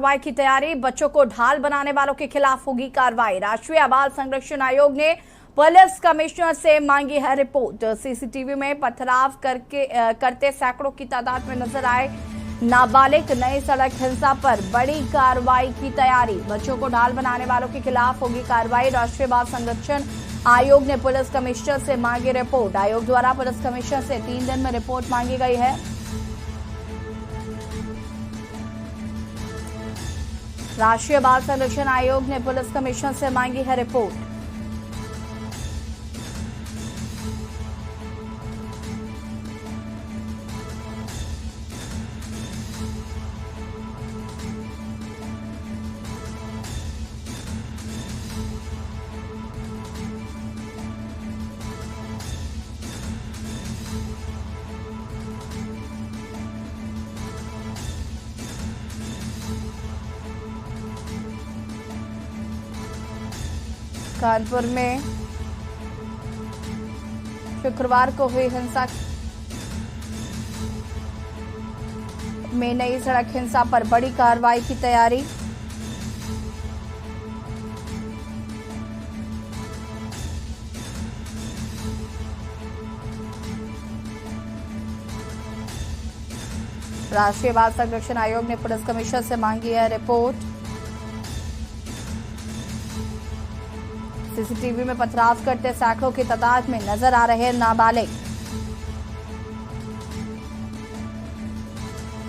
कार्रवाई की तैयारी, बच्चों को ढाल बनाने वालों के खिलाफ होगी कार्रवाई। राष्ट्रीय बाल संरक्षण आयोग ने पुलिस कमिश्नर से मांगी है रिपोर्ट। सीसीटीवी में पथराव करते सैकड़ों की तादाद में नजर आए नाबालिग। नई सड़क हिंसा पर बड़ी कार्रवाई की तैयारी, बच्चों को ढाल बनाने वालों के खिलाफ होगी कार्रवाई। राष्ट्रीय बाल संरक्षण आयोग ने पुलिस कमिश्नर से मांगी रिपोर्ट। आयोग द्वारा पुलिस कमिश्नर से 3 दिन में रिपोर्ट मांगी गई है। राष्ट्रीय बाल संरक्षण आयोग ने पुलिस कमिश्नर से मांगी है रिपोर्ट। कानपुर में शुक्रवार को हुई हिंसा में नई सड़क हिंसा पर बड़ी कार्रवाई की तैयारी। राष्ट्रीय बाल संरक्षण आयोग ने पुलिस कमिश्नर से मांगी है रिपोर्ट। सीसीटीवी में पथराव करते सैकड़ों की तादाद में नजर आ रहे नाबालिग।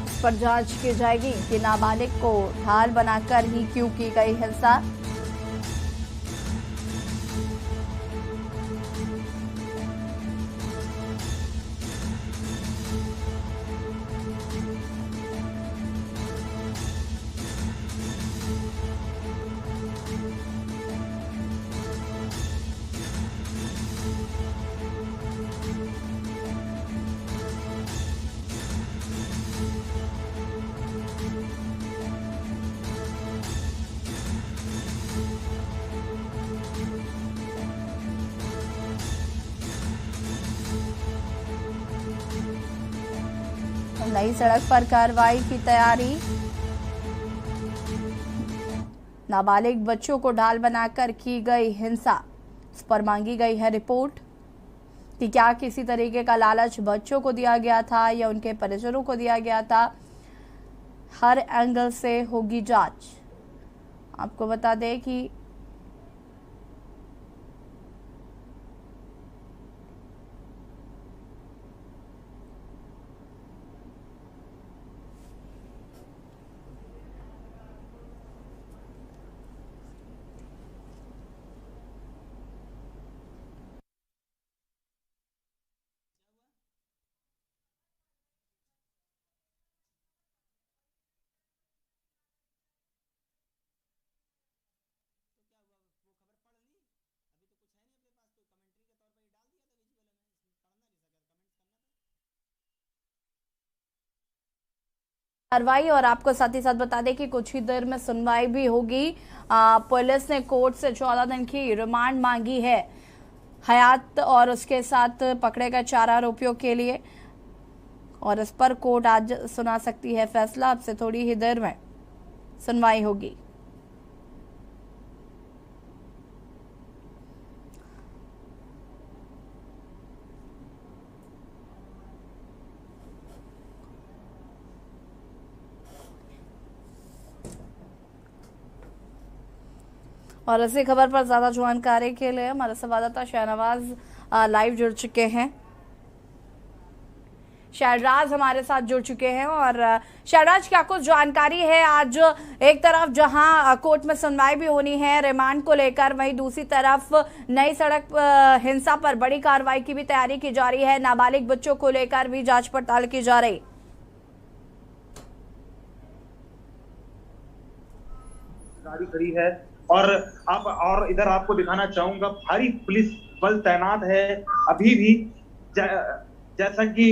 इस पर जांच की जाएगी कि नाबालिग को ढाल बनाकर ही क्यों की गई हिंसा। नई सड़क पर कार्रवाई की तैयारी, नाबालिग बच्चों को ढाल बनाकर की गई हिंसा, इस पर मांगी गई है रिपोर्ट कि क्या किसी तरीके का लालच बच्चों को दिया गया था या उनके परिजनों को दिया गया था। हर एंगल से होगी जांच। आपको बता दें कि कार्रवाई, और आपको साथ ही साथ बता दें कि कुछ ही देर में सुनवाई भी होगी। पुलिस ने कोर्ट से 14 दिन की रिमांड मांगी है हयात और उसके साथ पकड़े गए 4 आरोपियों के लिए, और इस पर कोर्ट आज सुना सकती है फैसला। अब से थोड़ी ही देर में सुनवाई होगी। और इसी खबर पर ज्यादा जानकारी के लिए हमारे संवाददाता शहनवाज लाइव जुड़ चुके हैं। शहराज हमारे साथ जुड़ चुके हैं। और शहराज, क्या कुछ जानकारी है? आज एक तरफ जहां कोर्ट में सुनवाई भी होनी है रिमांड को लेकर, वहीं दूसरी तरफ नई सड़क हिंसा पर बड़ी कार्रवाई की भी तैयारी की जा रही है। नाबालिग बच्चों को लेकर भी जांच पड़ताल की जा रही गाड़ी खड़ी है और इधर आपको दिखाना चाहूंगा, भारी पुलिस बल तैनात है अभी भी। जैसा कि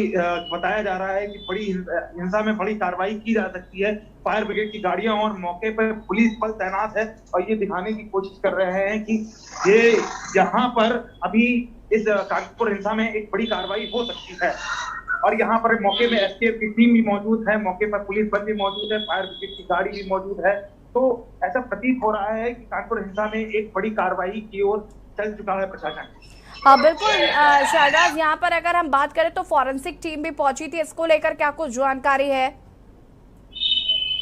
बताया जा रहा है कि बड़ी हिंसा में बड़ी कार्रवाई की जा सकती है। फायर ब्रिगेड की गाड़ियां और मौके पर पुलिस बल तैनात है और ये दिखाने की कोशिश कर रहे हैं कि ये यहाँ पर अभी इस कानपुर हिंसा में एक बड़ी कार्रवाई हो सकती है। और यहाँ पर मौके में एसटीएफ की टीम भी मौजूद है, मौके पर पुलिस बल भी मौजूद है, फायर ब्रिगेड की गाड़ी भी मौजूद है। तो ऐसा प्रतीत हो रहा है कि कानपुर हिंसा में एक बड़ी कार्रवाई की ओर चल चुका है प्रशासन। बिल्कुल शहनाज, यहाँ पर अगर हम बात करें तो फॉरेंसिक टीम भी पहुंची थी, इसको लेकर क्या कुछ जानकारी है?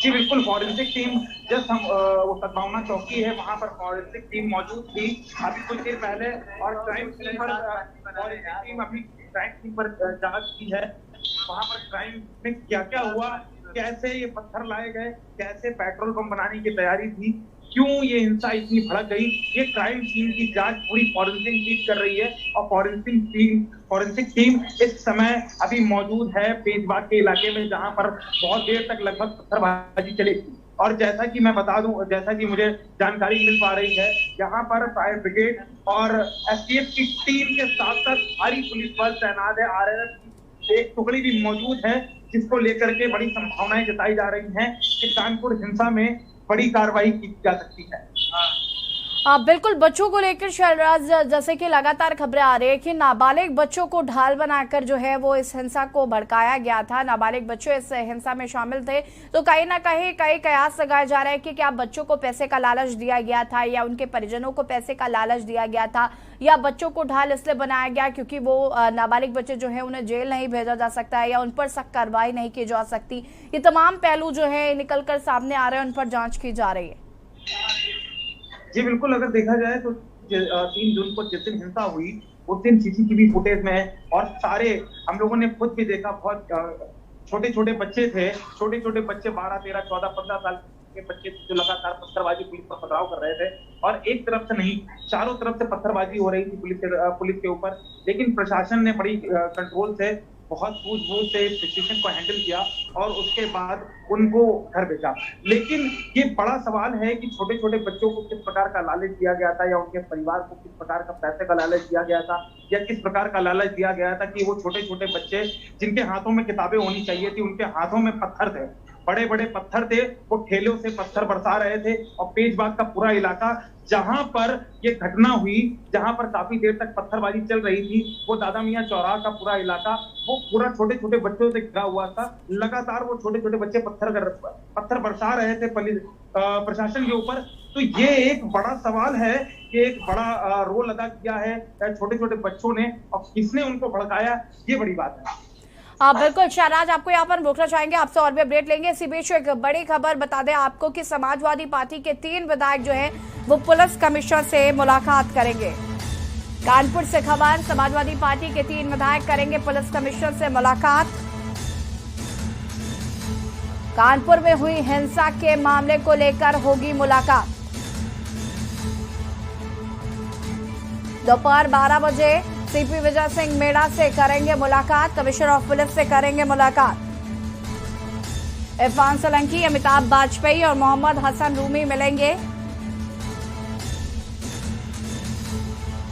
जी बिल्कुल, फॉरेंसिक टीम जस्ट हम वो सद्भावना चौकी है, वहां पर फॉरेंसिक टीम मौजूद थी अभी कुछ देर पहले, और क्राइम सीन पर फॉरेंसिक टीम अभी क्राइम सीन पर जांच की है। वहां पर क्राइम में क्या क्या हुआ, कैसे ये पत्थर लाए गए, कैसे पेट्रोल पंप बनाने की तैयारी थी, क्यों ये हिंसा इतनी भड़क गई, ये क्राइम सीन की जांच पूरी फॉरेंसिक टीम कर रही है। और फॉरेंसिक टीम इस समय अभी मौजूद है पेजबाग के इलाके में, जहां पर बहुत देर तक लगभग पत्थरबाजी चली थी। और जैसा कि मैं बता दूं, जैसा कि मुझे जानकारी मिल पा रही है, यहाँ पर फायर ब्रिगेड और एसटीएफ की टीम के साथ साथ भारी पुलिस बल तैनात है, आरएएफ की एक टुकड़ी भी मौजूद है, जिसको लेकर के बड़ी संभावनाएं जताई जा रही हैं कि कानपुर हिंसा में बड़ी कार्रवाई की जा सकती है। बिल्कुल, बच्चों को लेकर शहनाज, जैसे कि लगातार खबरें आ रही है कि नाबालिग बच्चों को ढाल बनाकर जो है वो इस हिंसा को भड़काया गया था, नाबालिग बच्चे इस हिंसा में शामिल थे। तो कहीं ना कहीं कई कयास लगाए जा रहे हैं कि क्या बच्चों को पैसे का लालच दिया गया था, या उनके परिजनों को पैसे का लालच दिया गया था, या बच्चों को ढाल इसलिए बनाया गया क्योंकि वो नाबालिग बच्चे जो है उन्हें जेल नहीं भेजा जा सकता है या उन पर सख्त कार्रवाई नहीं की जा सकती। ये तमाम पहलू जो है निकल कर सामने आ रहे हैं, उन पर जाँच की जा रही है। जी बिल्कुल, अगर देखा जाए तो 3 जून को जिस दिन हिंसा हुई उस दिन सीसीटीवी फुटेज में है, और सारे हम लोगों ने खुद भी देखा, बहुत छोटे छोटे बच्चे थे, छोटे छोटे बच्चे 12, 13, 14, 15 साल के बच्चे जो लगातार पत्थरबाजी पुलिस पर पथराव कर रहे थे, और एक तरफ से नहीं चारों तरफ से पत्थरबाजी हो रही थी पुलिस के ऊपर। लेकिन प्रशासन ने बड़ी कंट्रोल से, बहुत सूझबूझ से इस सिचुएशन को हैंडल किया और उसके बाद उनको घर भेजा। लेकिन ये बड़ा सवाल है कि छोटे छोटे बच्चों को किस प्रकार का लालच दिया गया था, या उनके परिवार को किस प्रकार का पैसे का लालच दिया गया था, या किस प्रकार का लालच दिया गया था कि वो छोटे छोटे बच्चे जिनके हाथों में किताबें होनी चाहिए थी, उनके हाथों में पत्थर थे, बड़े बड़े पत्थर थे, वो ठेलों से पत्थर बरसा रहे थे। और पेजबाग का पूरा इलाका जहां पर ये घटना हुई, जहां पर काफी देर तक पत्थरबाजी चल रही थी, वो दादा मियां चौराहा का पूरा इलाका वो पूरा छोटे छोटे बच्चों से घिरा हुआ था। लगातार वो छोटे छोटे बच्चे पत्थर बरसा रहे थे प्रशासन के ऊपर। तो ये एक बड़ा सवाल है कि एक बड़ा रोल अदा किया है छोटे छोटे बच्चों ने, और किसने उनको भड़काया, ये बड़ी बात है। बिल्कुल शहनाज, आपको यहाँ पर रोकना चाहेंगे, आपसे और भी अपडेट लेंगे। इसी बीच एक बड़ी खबर बता दें आपको कि समाजवादी पार्टी के 3 विधायक जो हैं वो पुलिस कमिश्नर से मुलाकात करेंगे। कानपुर से खबर, समाजवादी पार्टी के 3 विधायक करेंगे पुलिस कमिश्नर से मुलाकात। कानपुर में हुई हिंसा के मामले को लेकर होगी मुलाकात। दोपहर 12 बजे सीपी विजय सिंह मेड़ा से करेंगे मुलाकात, कमिश्नर ऑफ पुलिस से करेंगे मुलाकात। इरफान सोलंकी, अमिताभ वाजपेयी और मोहम्मद हसन रूमी मिलेंगे।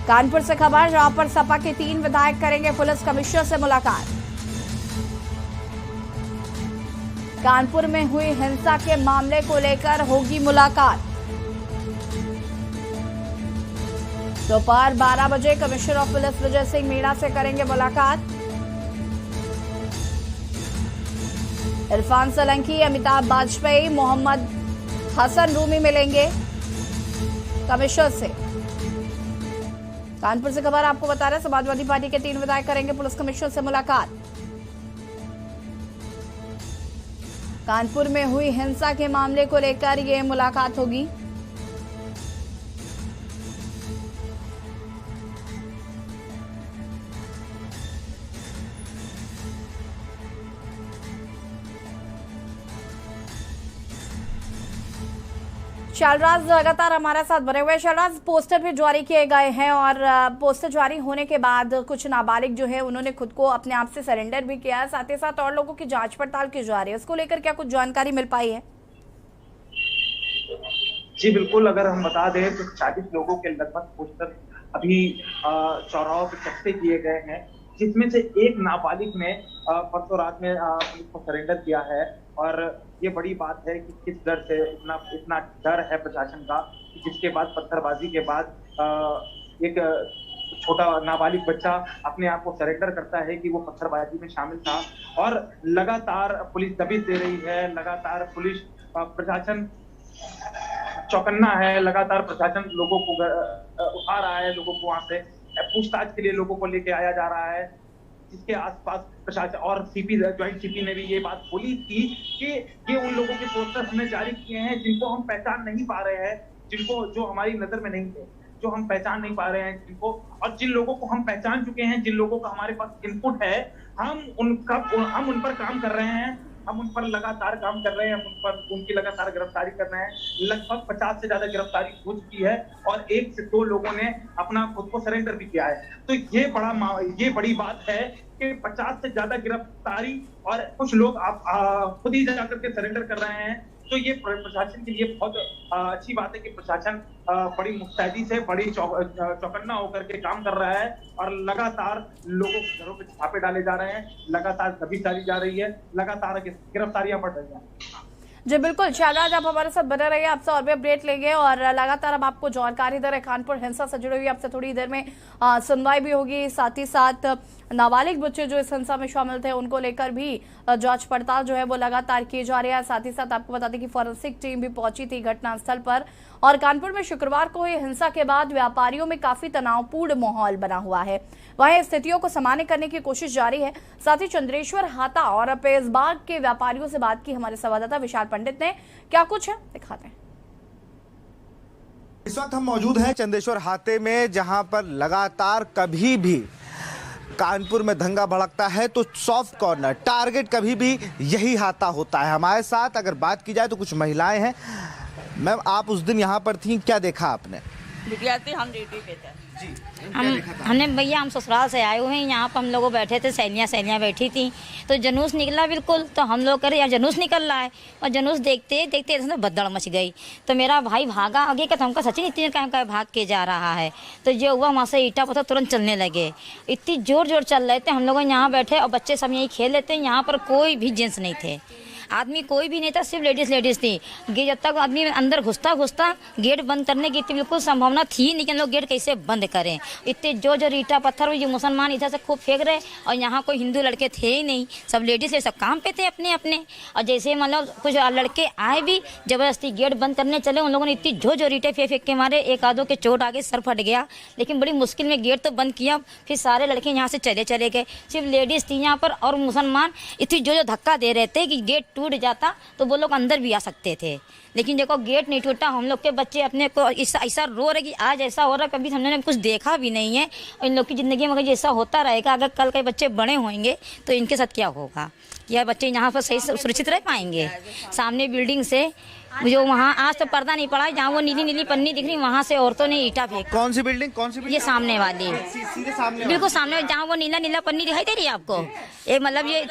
कानपुर से खबर, जहां पर सपा के 3 विधायक करेंगे पुलिस कमिश्नर से मुलाकात। कानपुर में हुई हिंसा के मामले को लेकर होगी मुलाकात। दोपहर 12 बजे commissioner of police Vijay Singh Meena से करेंगे मुलाकात। इरफान सोलंकी, अमिताभ वाजपेयी, मोहम्मद हसन रूमी मिलेंगे कमिश्नर से। कानपुर से खबर आपको बता रहे हैं, समाजवादी पार्टी के 3 विधायक करेंगे पुलिस कमिश्नर से मुलाकात। कानपुर में हुई हिंसा के मामले को लेकर यह मुलाकात होगी। शैलराज लगातार हमारे साथ बने हुए। शैलराज, पोस्टर भी जारी किए गए हैं और पोस्टर जारी होने के बाद कुछ नाबालिग जो है उन्होंने खुद को अपने आप से सरेंडर भी किया है, साथ ही साथ और लोगों की जांच पड़ताल की जा रही है, उसको लेकर क्या कुछ जानकारी मिल पाई है? जी बिल्कुल, अगर हम बता दें तो 40 लोगों के लगभग पोस्टर अभी चौराहों पर चस्पे किए गए हैं, जिसमें से एक नाबालिग ने परसों रात में पुलिस को सरेंडर किया है। और ये बड़ी बात है कि किस डर से इतना डर है प्रशासन का, जिसके बाद पत्थरबाजी के बाद एक छोटा नाबालिग बच्चा अपने आप को सरेंडर करता है कि वो पत्थरबाजी में शामिल था। और लगातार पुलिस दबिश दे रही है, लगातार पुलिस प्रशासन चौकन्ना है, लगातार प्रशासन लोगों को उठा रहा है, लोगों को वहां से पूछताछ के लिए लोगों को लेके आया जा रहा है, जिसके आसपास प्रशासन और सीपी ज्वाइंट सीपी ने भी ये बात बोली थी कि ये उन लोगों के पोस्टर हमने जारी किए हैं जिनको हम पहचान नहीं पा रहे हैं, जिनको जो हमारी नजर में नहीं थे, जो हम पहचान नहीं पा रहे हैं जिनको, और जिन लोगों को हम पहचान चुके हैं, जिन लोगों का हमारे पास इनपुट है, हम उन पर काम कर रहे हैं, हम उन पर लगातार काम कर रहे हैं, हम उन पर उनकी लगातार गिरफ्तारी कर रहे हैं। लगभग 50 से ज्यादा गिरफ्तारी हो चुकी है और 1 से 2 लोगों ने अपना खुद को सरेंडर भी किया है। तो ये बड़ी बात है कि 50 से ज्यादा गिरफ्तारी और कुछ लोग आप खुद ही जाकर के सरेंडर कर रहे हैं। तो ये प्रशासन के लिए बहुत अच्छी बात है कि प्रशासन बड़ी मुस्तैदी से, बड़ी चौकन्ना होकर के काम कर रहा है और लगातार लोगों के घरों पे छापे डाले जा रहे हैं, लगातार दबिश डाली जा रही है, लगातार गिरफ्तारियां बढ़ रही हैं। जी बिल्कुल शहनाज, आप हमारे साथ बने रहिए, आपसे और भी अपडेट लेंगे और लगातार हम आपको जानकारी दे रहे हैं। कानपुर हिंसा से जुड़ी हुई आपसे थोड़ी देर में सुनवाई भी होगी, साथ ही साथ नाबालिग बच्चे जो इस हिंसा में शामिल थे उनको लेकर भी जांच पड़ताल जो है वो लगातार की जा रही है। साथ ही साथ आपको बता दें कि फॉरेंसिक टीम भी पहुंची थी घटनास्थल पर। और कानपुर में शुक्रवार को हुई हिंसा के बाद व्यापारियों में काफी तनावपूर्ण माहौल बना हुआ है, वहीं स्थितियों को सामान्य करने की कोशिश जारी है। साथ ही चंद्रेश्वर हाता और पेशबाग के व्यापारियों से बात की हमारे संवाददाता विशाल पंडित ने, क्या कुछ है दिखाते हैं। इस वक्त हम मौजूद हैं चंद्रेश्वर हाते में, जहां पर लगातार कभी भी कानपुर में दंगा भड़कता है तो सॉफ्ट कॉर्नर टारगेट कभी भी यही हाता होता है। हमारे साथ अगर बात की जाए तो कुछ महिलाएं हैं। मैम, आप उस दिन यहाँ पर थी, क्या देखा आपने? हम ड्यूटी पे थे जी, हमने भैया हम ससुराल से आए हुए हैं, यहाँ पर हम लोग बैठे थे, सहेलियाँ बैठी थी, तो जुलूस निकला बिल्कुल। तो हम लोग करे यार जुलूस निकल रहा है, और जुलूस देखते देखते भद्दड़ मच गई। तो मेरा भाई भागा आगे का, तो हमका सचिन इतनी कहीं भाग के जा रहा है। तो जो हुआ वहाँ से ईटा पत्थर तुरंत चलने लगे, इतनी जोर चल रहे थे। हम लोग यहाँ बैठे और बच्चे सब यहीं खेल लेते हैं, यहाँ पर कोई भी जेंट्स नहीं थे, आदमी कोई भी नहीं था, सिर्फ लेडीज थी। जब तक आदमी अंदर घुसता गेट बंद करने की इतनी बिल्कुल संभावना थी नहीं कि लोग गेट कैसे बंद करें। इतने जो ईटा पत्थर जो मुसलमान इधर से खूब फेंक रहे, और यहाँ कोई हिंदू लड़के थे ही नहीं, सब लेडीज सब काम पे थे अपने अपने। और जैसे मतलब कुछ लड़के आए भी जबरदस्ती गेट बंद करने चले, उन लोगों ने इतनी जो ईटे फेंक के मारे, एक आधों के चोट आगे सर फट गया, लेकिन बड़ी मुश्किल में गेट तो बंद किया। फिर सारे लड़के यहाँ से चले गए, सिर्फ लेडीज थी यहाँ पर, और मुसलमान इतनी जो धक्का दे रहे थे कि गेट टूट जाता तो वो लोग अंदर भी आ सकते थे। लेकिन देखो गेट नहीं टूटा, हम लोग के बच्चे अपने को ऐसा रो रहे कि आज ऐसा हो रहा, कभी हमने कुछ देखा भी नहीं है। और इन लोग की ज़िंदगी में अगर ऐसा होता रहेगा, अगर कल के बच्चे बड़े होंगे तो इनके साथ क्या होगा? यह बच्चे यहाँ पर सही सुरक्षित रह पाएंगे? सामने बिल्डिंग से जो वहाँ आज तो पर्दा नहीं पड़ा, जहाँ वो नीली पन्नी दिख रही, वहाँ से औरतों ने ईटा फेंक। कौन सी बिल्डिंग? ये सामने वाली, सीधे सामने, बिल्कुल सामने, जहाँ वो नीला पन्नी दिखाई दे रही है आपको। एक मतलब ये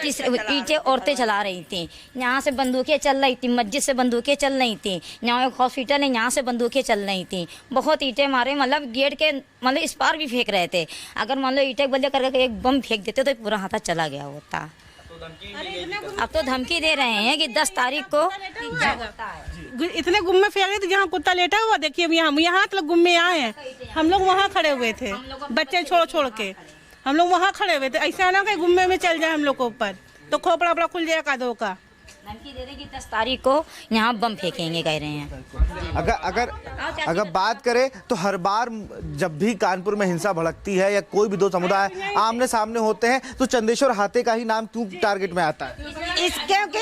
ईटे औरतें चला रही थी, यहाँ से बंदूकें चल रही थी, मस्जिद से बंदूकें चल रही थी, यहाँ एक हॉस्पिटल है, यहाँ से बंदूकें चल रही थी। बहुत ईटे मारे, मतलब गेट के मतलब इस पार भी फेंक रहे थे। अगर मान लो ईटे बदले करके एक बम फेंक देते तो पूरा हाथा चला गया होता। अब तो धमकी दे रहे हैं कि 10 तारीख को इतने गुम्मे फेंक रहे थे, जहाँ कुत्ता लेटा हुआ देखिए, हम यहाँ तक गुम्मे आए हैं। हम लोग वहाँ खड़े हुए थे, बच्चे छोड़ के हम लोग वहाँ खड़े हुए थे। ऐसा ना कि गुम्मे में चल जाए हम लोग को ऊपर, तो खोपड़ा वोपड़ा खुल जाए कादों का। धमकी दे रहे कि 10 तारीख को यहाँ बम फेंकेंगे, कह रहे हैं। अगर बात करें तो हर बार जब भी कानपुर में हिंसा भड़कती है या कोई भी दो समुदाय आमने सामने होते हैं तो चंद्रेश्वर हाते का ही नाम क्यों टारगेट में आता है? क्योंकि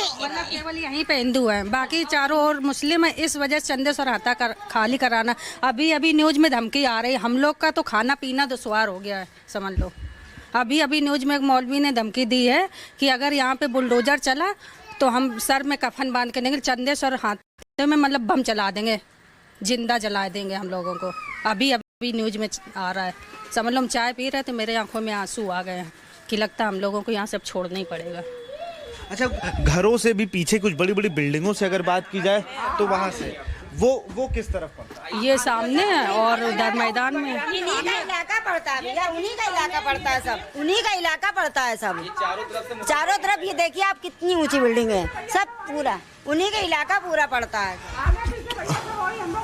केवल यहीं पे हिंदू है, बाकी चारों ओर मुस्लिम है, इस वजह से चंद्रेश्वर हाता खाली कराना। अभी न्यूज में धमकी आ रही है, हम लोग का तो खाना पीना दुश्वार हो गया है, समझ लो। अभी न्यूज में एक मौलवी ने धमकी दी है कि अगर यहाँ पे बुलडोजर चला तो हम सर में कफन बांध के देंगे, चंद्रेश्वर हाथे में मतलब बम चला देंगे, जिंदा जला देंगे हम लोगों को। अभी न्यूज में आ रहा है, समझ लो। हम चाय पी रहे थे, मेरे आंखों में आंसू आ गए हैं कि लगता है हम लोगों को यहाँ सब छोड़ना ही पड़ेगा। अच्छा, घरों से भी पीछे कुछ बड़ी बिल्डिंगों से अगर बात की जाए तो वहाँ से वो किस तरफ पड़ता है? ये सामने है और उधर मैदान में उन्हीं का इलाका पड़ता है भैया, उन्हीं का इलाका पड़ता है सब, उन्हीं का इलाका पड़ता है सब। चारों तरफ ये देखिए आप, कितनी ऊंची बिल्डिंग है, सब पूरा उन्हीं का इलाका पूरा पड़ता है।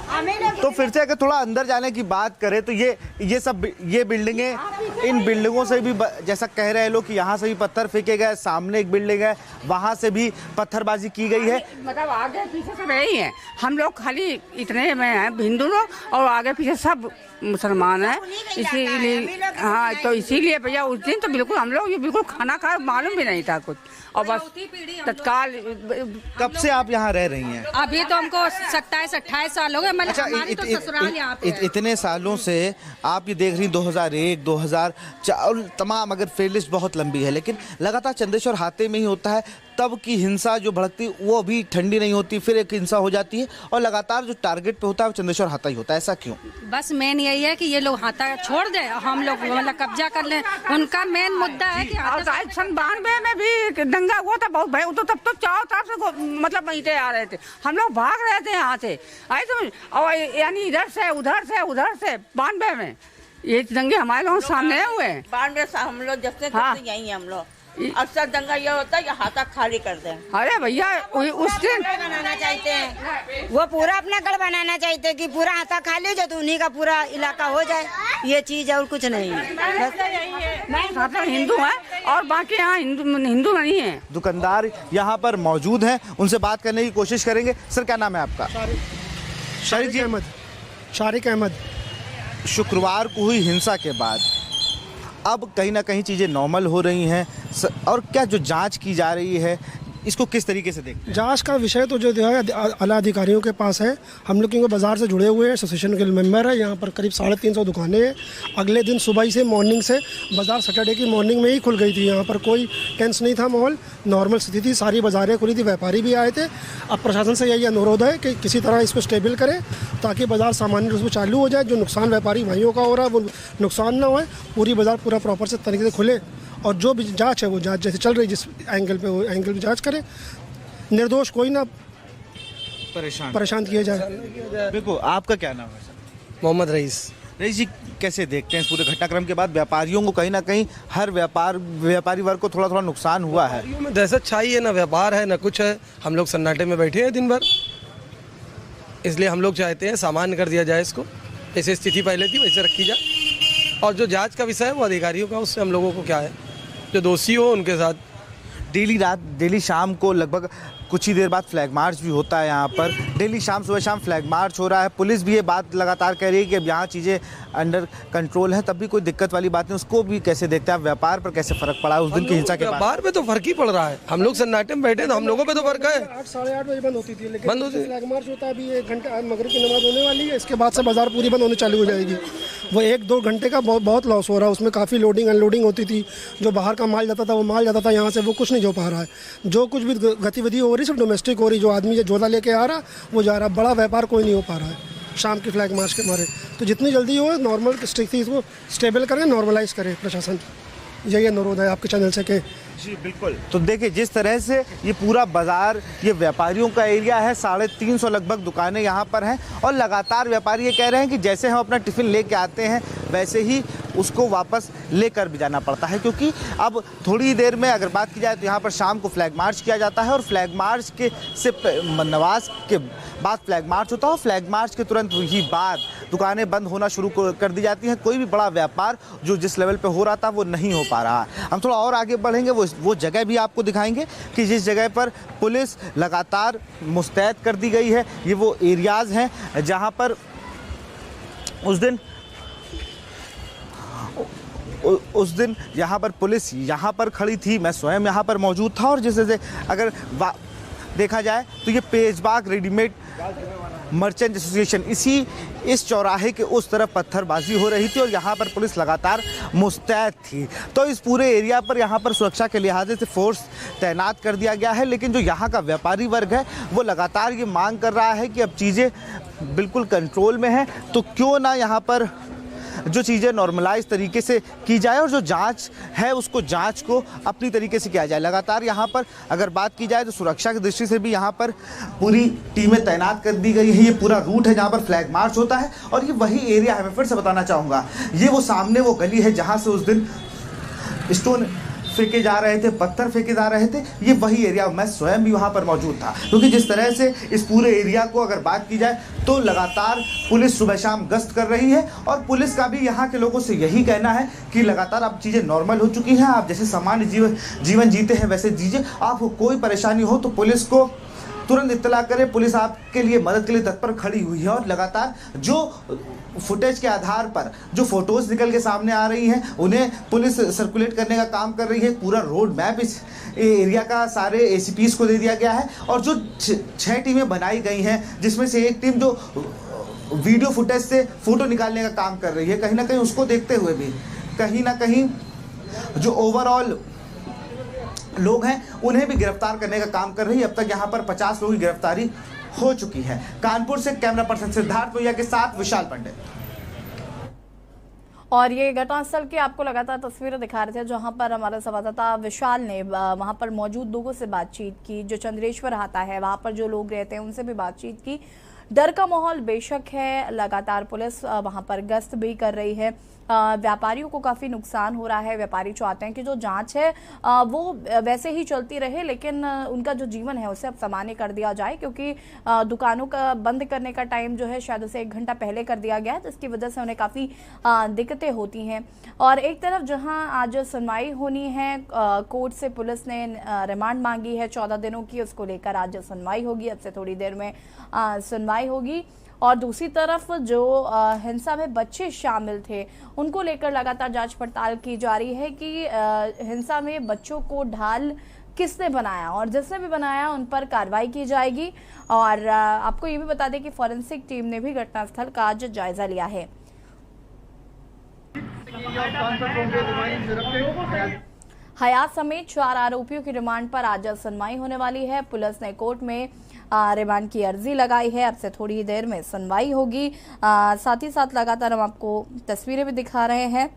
हमें लोग तो फिर से अगर थोड़ा अंदर जाने की बात करें तो ये बिल्डिंगें, इन बिल्डिंगों से भी जैसा कह रहे हैं लोग कि यहाँ से भी पत्थर फेंके गए, सामने एक बिल्डिंग है वहाँ से भी पत्थरबाजी की गई है। मतलब आगे पीछे सब यही है, हम लोग खाली इतने में हैं हिंदू लोग और आगे पीछे सब मुसलमान है, इसीलिए हाँ तो इसीलिए भैया उस दिन तो बिल्कुल हम लोग ये बिल्कुल खाना खा मालूम भी नहीं था कुछ, और बस तत्काल। कब से आप यहाँ रह रही हैं? अभी तो हमको 27-28 साल हो गए। अच्छा, हमारी तो ससुराल यहाँ पे है। इतने सालों से आप ये देख रही 2001, 2004 तमाम, अगर फेयर लिस्ट बहुत लंबी है, लेकिन लगातार चंदेश्वर हाते में ही होता है। तब की हिंसा जो भड़कती वो अभी ठंडी नहीं होती, फिर एक हिंसा हो जाती है और लगातार जो टारगेट पे होता है वो चंदेश्वर हाता ही होता है। ऐसा क्यों? बस मेन यही है कि ये लोग हाथा छोड़ दे, हम लोग मतलब कब्जा कर लें। उनका मेन मुद्दा है कि सन 92 में भी दंगा हुआ था बहुत भय, तो तब तो चारों तरफ से मतलब ईंटें आ रहे थे, हम लोग भाग रहे थे यहाँ से आए तो, और यानी इधर से उधर से 92 में ये दंगे हमारे लोगों सामने हुए हैं। 92 से हम लोग जब से यही हम लोग अक्सर दंगा ये होता है कि हाथा खाली कर दें। अरे भैया उस दिन बनाना चाहते हैं, वो पूरा अपना गढ़ बनाना चाहते हैं कि पूरा हाथा खाली हो जाए तो उन्हीं का पूरा इलाका हो जाए, ये चीज और कुछ नहीं है। हिंदू है और बाकी यहाँ हिंदू नहीं है। दुकानदार यहाँ पर मौजूद हैं, उनसे बात करने की कोशिश करेंगे। सर क्या नाम है आपका? शारिक अहमद। शुक्रवार को हुई हिंसा के बाद अब कहीं ना कहीं चीज़ें नॉर्मल हो रही हैं, और क्या जो जांच की जा रही है इसको किस तरीके से देखते हैं? जांच का विषय तो जो है आला अधिकारियों के पास है। हम लोग क्योंकि बाज़ार से जुड़े हुए हैं, एसोसिएशन के मेंबर है। यहाँ पर करीब 350 दुकानें हैं। अगले दिन सुबह ही से मॉर्निंग से बाज़ार सैटरडे की मॉर्निंग में ही खुल गई थी। यहाँ पर कोई टेंस नहीं था, माहौल नॉर्मल स्थिति थी, सारी बाज़ारें खुली थी, व्यापारी भी आए थे। अब प्रशासन से यही अनुरोध है कि किसी तरह इसको स्टेबल करें ताकि बाज़ार सामान्य रूप से चालू हो जाए। जो नुकसान व्यापारी भाइयों का हो रहा है वो नुकसान ना हो, पूरी बाज़ार पूरा प्रॉपर से तरीके से खुले, और जो भी जांच है वो जांच जैसे चल रही जिस एंगल पे वो एंगल पे जांच करें, निर्दोष कोई ना परेशान किया जाए। बिल्कुल। आपका क्या नाम है सर? मोहम्मद रईस जी, कैसे देखते हैं इस पूरे घटनाक्रम के बाद व्यापारियों को कहीं ना कहीं हर व्यापारी वर्ग को थोड़ा थोड़ा नुकसान हुआ है? में दहशत छाई है, ना व्यापार है ना कुछ है। हम लोग सन्नाटे में बैठे हैं दिन भर, इसलिए हम लोग चाहते हैं सामान्य कर दिया जाए इसको। जैसे स्थिति पहले थी वैसे रखी जाए, और जो जांच का विषय है वो अधिकारियों का, उससे हम लोगों को क्या है, जो दोषी हो उनके साथ। डेली शाम को लगभग कुछ ही देर बाद फ्लैग मार्च भी होता है यहाँ पर। डेली सुबह शाम फ्लैग मार्च हो रहा है। पुलिस भी ये बात लगातार कह रही है कि अब यहाँ चीज़ें अंडर कंट्रोल है, तब भी कोई दिक्कत वाली बात नहीं। उसको भी कैसे देखते हैं आप? व्यापार पर कैसे फर्क पड़ा उस दिन की हिंसा के बाद? व्यापार पे तो फर्क ही पड़ रहा है। हम लोग सन्नाटे में बैठे तो हम लोगों पे तो फर्क है। 8 साढ़े 8 बजे बंद होती थी, लेकिन फ्लैग मार्च होता है। अभी 1 घंटा मगरिब की नमाज होने वाली है, इसके बाद से बाजार पूरी बंद होने चालू हो जाएगी। वो 1-2 घंटे का बहुत लॉस हो रहा है। उसमें काफ़ी लोडिंग अनलोडिंग होती थी, जो बाहर का माल जाता था वो माल जाता था यहाँ से, वो कुछ नहीं हो पा रहा है। जो कुछ भी गतिविधि हो रही सब डोमेस्टिक हो रही, जो आदमी जोधा लेके आ रहा वो जा रहा, बड़ा व्यापार कोई नहीं हो पा रहा है शाम की फ्लैग मार्च के मारे। तो जितनी जल्दी हो नॉर्मल स्थिति इसको स्टेबल करें, नॉर्मलाइज करें प्रशासन। यही अनुरोध है आपके चैनल से कि जी बिल्कुल। तो देखिए जिस तरह से ये पूरा बाजार, ये व्यापारियों का एरिया है, 350 लगभग दुकानें यहाँ पर हैं, और लगातार व्यापारी ये कह रहे हैं कि जैसे हम अपना टिफ़िन लेके आते हैं वैसे ही उसको वापस लेकर भी जाना पड़ता है। क्योंकि अब थोड़ी देर में अगर बात की जाए तो यहाँ पर शाम को फ्लैग मार्च किया जाता है, और फ्लैग मार्च के से नमाज के बाद फ्लैग मार्च होता है, और फ्लैग मार्च के तुरंत ही बाद दुकानें बंद होना शुरू कर दी जाती हैं। कोई भी बड़ा व्यापार जो जिस लेवल पे हो रहा था वो नहीं हो पा रहा। हम थोड़ा और आगे बढ़ेंगे, वो जगह भी आपको दिखाएंगे कि जिस जगह पर पुलिस लगातार मुस्तैद कर दी गई है। ये वो एरियाज़ हैं जहाँ पर उस दिन यहाँ पर पुलिस यहाँ पर खड़ी थी, मैं स्वयं यहाँ पर मौजूद था। और जैसे अगर देखा जाए तो ये पेजबाग रेडीमेड मर्चेंट एसोसिएशन इस चौराहे के उस तरफ पत्थरबाजी हो रही थी, और यहाँ पर पुलिस लगातार मुस्तैद थी। तो इस पूरे एरिया पर यहाँ पर सुरक्षा के लिहाज से फोर्स तैनात कर दिया गया है। लेकिन जो यहाँ का व्यापारी वर्ग है वो लगातार ये मांग कर रहा है कि अब चीज़ें बिल्कुल कंट्रोल में हैं, तो क्यों ना यहाँ पर जो चीज़ें नॉर्मलाइज तरीके से की जाए, और जो जांच है उसको जांच को अपनी तरीके से किया जाए। लगातार यहाँ पर अगर बात की जाए तो सुरक्षा की दृष्टि से भी यहाँ पर पूरी टीमें तैनात कर दी गई है। ये पूरा रूट है जहाँ पर फ्लैग मार्च होता है, और ये वही एरिया है। मैं फिर से बताना चाहूँगा, ये वो सामने वो गली है जहाँ से उस दिन स्टोन फेंके जा रहे थे, पत्थर फेंके जा रहे थे, ये वही एरिया, मैं स्वयं भी वहाँ पर मौजूद था। क्योंकि जिस तरह से इस पूरे एरिया को अगर बात की जाए तो लगातार पुलिस सुबह शाम गश्त कर रही है और पुलिस का भी यहाँ के लोगों से यही कहना है कि लगातार अब चीज़ें नॉर्मल हो चुकी हैं, आप जैसे सामान्य जीवन जीते हैं वैसे जीजिए, आपको कोई परेशानी हो तो पुलिस को तुरंत इत्तला करें, पुलिस आपके लिए मदद के लिए तत्पर खड़ी हुई है। और लगातार जो फुटेज के आधार पर जो फोटोज निकल के सामने आ रही हैं उन्हें पुलिस सर्कुलेट करने का काम कर रही है। पूरा रोड मैप इस एरिया का सारे एसीपीस को दे दिया गया है और जो 6 टीमें बनाई गई हैं जिसमें से एक टीम जो वीडियो फुटेज से फोटो निकालने का काम कर रही है, कहीं ना कहीं उसको देखते हुए भी कहीं ना कहीं जो ओवरऑल लोग हैं उन्हें भी गिरफ्तार करने का काम कर रही है। अब तक यहाँ पर 50 लोगों की गिरफ्तारी हो चुकी है। कानपुर से कैमरा पर्सन सिद्धार्थ भैया के साथ विशाल पांडे। और ये घटनास्थल की आपको लगातार तस्वीरें दिखा रहे थे जहां पर हमारे संवाददाता विशाल ने वहां पर मौजूद लोगों से बातचीत की। जो चंद्रेश्वर हाता है वहां पर जो लोग रहते हैं उनसे भी बातचीत की। डर का माहौल बेशक है, लगातार पुलिस वहां पर गश्त भी कर रही है। व्यापारियों को काफ़ी नुकसान हो रहा है। व्यापारी चाहते हैं कि जो जांच है वो वैसे ही चलती रहे, लेकिन उनका जो जीवन है उसे अब सामान्य कर दिया जाए, क्योंकि दुकानों का बंद करने का टाइम जो है शायद उसे 1 घंटा पहले कर दिया गया है, जिसकी वजह से उन्हें काफ़ी दिक्कतें होती हैं। और एक तरफ जहां आज सुनवाई होनी है, कोर्ट से पुलिस ने रिमांड मांगी है 14 दिनों की, उसको लेकर आज सुनवाई होगी। अब से थोड़ी देर में सुनवाई होगी। और दूसरी तरफ जो हिंसा में बच्चे शामिल थे उनको लेकर लगातार जांच पड़ताल की जा रही है कि हिंसा में बच्चों को ढाल किसने बनाया, और जिसने भी बनाया उन पर कार्रवाई की जाएगी। और आपको ये भी बता दें कि फॉरेंसिक टीम ने भी घटनास्थल का आज जायजा लिया है। हयात समेत 4 आरोपियों की रिमांड पर आज सुनवाई होने वाली है। पुलिस ने कोर्ट में रिमांड की अर्जी लगाई है। अब से थोड़ी देर में सुनवाई होगी। साथ ही साथ लगातार हम आपको तस्वीरें भी दिखा रहे हैं